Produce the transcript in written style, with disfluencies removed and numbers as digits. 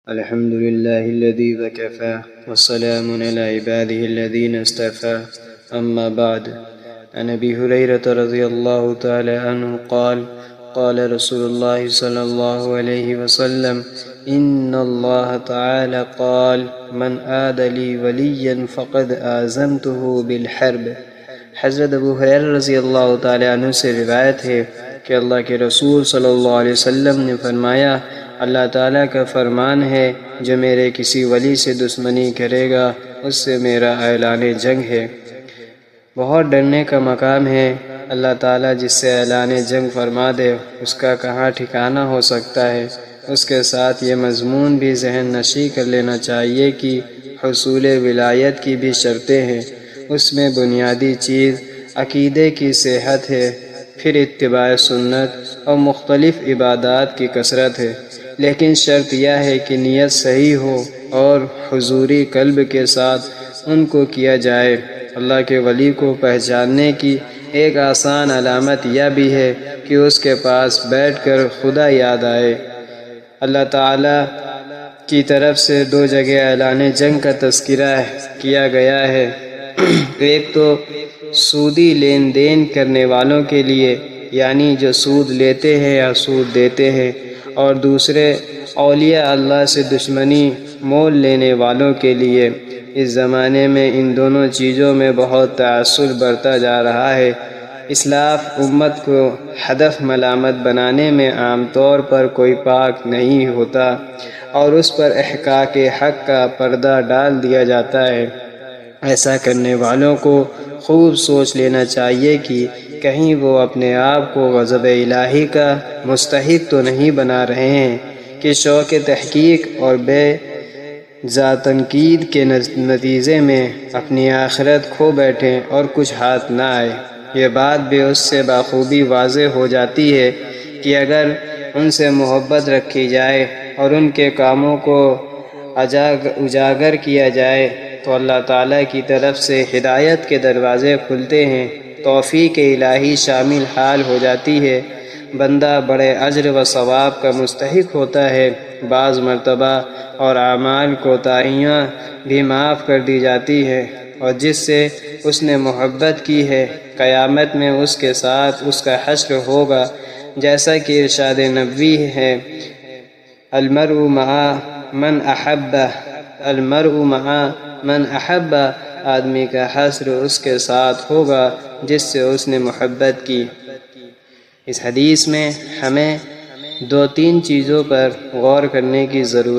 الحمد لله الذي وكفى والسلام على عباده الذين اصطفى أما بعد. عن أبي هريرة رضي الله تعالى عنه قال قال رسول الله صلى الله عليه وسلم إن الله تعالى قال من عاد لي وليا فقد آذنته بالحرب. حضرت ابو ہریرہ رضی اللہ تعالیٰ عنہ سے روایت ہے کہ اللہ کے رسول صلی اللہ علیہ وسلم نے فرمایا، اللہ تعالیٰ کا فرمان ہے جو میرے کسی ولی سے دشمنی کرے گا اس سے میرا اعلان جنگ ہے۔ بہت ڈرنے کا مقام ہے۔ اللہ تعالیٰ جس سے اعلان جنگ فرما دے اس کا کہاں ٹھکانہ ہو سکتا ہے۔ اس کے ساتھ یہ مضمون بھی ذہن نشی کر لینا چاہیے کہ حصول ولایت کی بھی شرطیں ہیں۔ اس میں بنیادی چیز عقیدے کی صحت ہے، پھر اتباع سنت اور مختلف عبادات کی کثرت ہے، لیکن شرط یہ ہے کہ نیت صحیح ہو اور حضوری قلب کے ساتھ ان کو کیا جائے۔ اللہ کے ولی کو پہچاننے کی ایک آسان علامت یہ بھی ہے کہ اس کے پاس بیٹھ کر خدا یاد آئے۔ اللہ تعالیٰ کی طرف سے دو جگہ اعلان جنگ کا تذکرہ کیا گیا ہے، ایک تو سودی لین دین کرنے والوں کے لیے، یعنی جو سود لیتے ہیں یا سود دیتے ہیں، اور دوسرے اولیاء اللہ سے دشمنی مول لینے والوں کے لیے۔ اس زمانے میں ان دونوں چیزوں میں بہت تعصب بڑھتا جا رہا ہے۔ اسلاف امت کو ہدف ملامت بنانے میں عام طور پر کوئی پاک نہیں ہوتا اور اس پر احقاق حق کا پردہ ڈال دیا جاتا ہے۔ ایسا کرنے والوں کو خوب سوچ لینا چاہیے کہ کہیں وہ اپنے آپ کو غضب الہی کا مستحق تو نہیں بنا رہے ہیں کہ شوق تحقیق اور بے ذا تنقید کے نتیجے میں اپنی آخرت کھو بیٹھیں اور کچھ ہاتھ نہ آئے۔ یہ بات بھی اس سے بخوبی واضح ہو جاتی ہے کہ اگر ان سے محبت رکھی جائے اور ان کے کاموں کو اجاگر کیا جائے تو اللہ تعالیٰ کی طرف سے ہدایت کے دروازے کھلتے ہیں، توفیق الہی شامل حال ہو جاتی ہے، بندہ بڑے اجر و ثواب کا مستحق ہوتا ہے، بعض مرتبہ اور اعمال کوتاہیاں بھی معاف کر دی جاتی ہے، اور جس سے اس نے محبت کی ہے قیامت میں اس کے ساتھ اس کا حشر ہوگا، جیسا کہ ارشاد نبوی ہے، المرء مع من احب، المرء مع من احب، آدمی کا حشر اس کے ساتھ ہوگا جس سے اس نے محبت کی۔ اس حدیث میں ہمیں دو تین چیزوں پر غور کرنے کی ضرورت